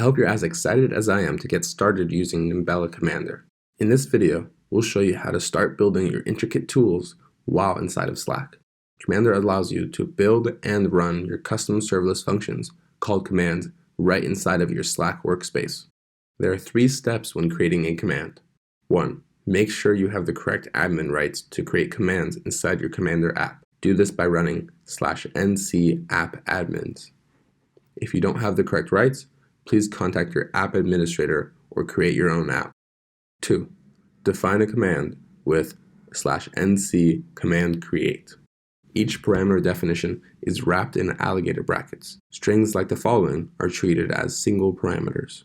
hope you're as excited as I am to get started using Nimbella Commander. In this video, we'll show you how to start building your intricate tools while inside of Slack. Commander allows you to build and run your custom serverless functions, called commands, right inside of your Slack workspace. There are 3 steps when creating a command. 1. Make sure you have the correct admin rights to create commands inside your Commander app. Do this by running /nc app admins. If you don't have the correct rights, please contact your app administrator or create your own app. 2. Define a command with /nc command create. Each parameter definition is wrapped in alligator brackets. Strings like the following are treated as single parameters.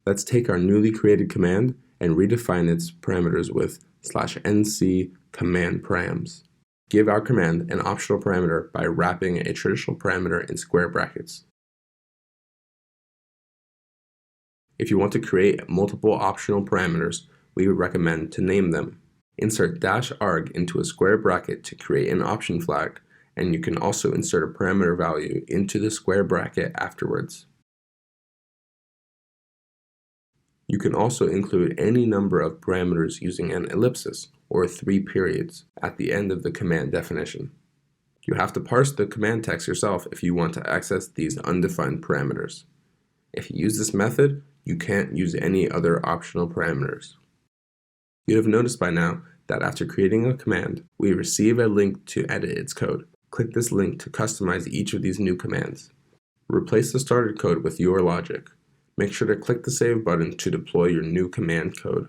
Let's take our newly created command and redefine its parameters with /nc command params. Give our command an optional parameter by wrapping a traditional parameter in square brackets. If you want to create multiple optional parameters, we would recommend to name them. Insert -arg into a square bracket to create an option flag, and you can also insert a parameter value into the square bracket afterwards. You can also include any number of parameters using an ellipsis, or 3 periods, at the end of the command definition. You have to parse the command text yourself if you want to access these undefined parameters. If you use this method, you can't use any other optional parameters. You have noticed by now that after creating a command, we receive a link to edit its code. Click this link to customize each of these new commands. Replace the started code with your logic. Make sure to click the Save button to deploy your new command code.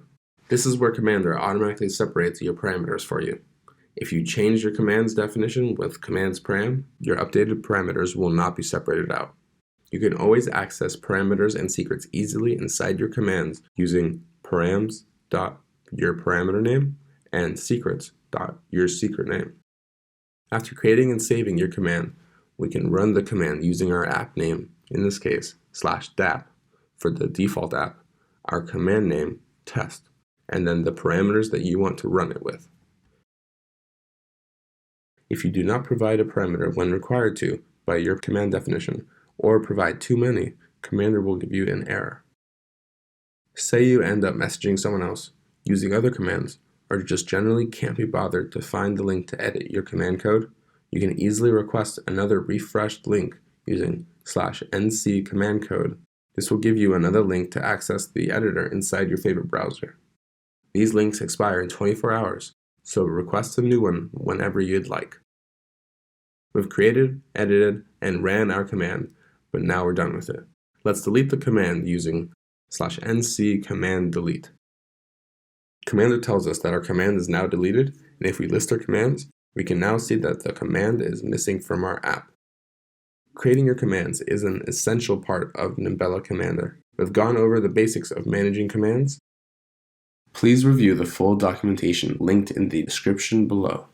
This is where Commander automatically separates your parameters for you. If you change your commands definition with commands param, your updated parameters will not be separated out. You can always access parameters and secrets easily inside your commands using params.yourParameterName and secrets.yourSecretName. After creating and saving your command, we can run the command using our app name, in this case /dap for the default app, our command name test, and then the parameters that you want to run it with. If you do not provide a parameter when required to by your command definition, or provide too many, Commander will give you an error. Say you end up messaging someone else, using other commands, or just generally can't be bothered to find the link to edit your command code, you can easily request another refreshed link using /nc command code. This will give you another link to access the editor inside your favorite browser. These links expire in 24 hours, so request a new one whenever you'd like. We've created, edited, and ran our command, but now we're done with it. Let's delete the command using /nc command delete. Commander tells us that our command is now deleted, and if we list our commands, we can now see that the command is missing from our app. Creating your commands is an essential part of Nimbella Commander. We've gone over the basics of managing commands. Please review the full documentation linked in the description below.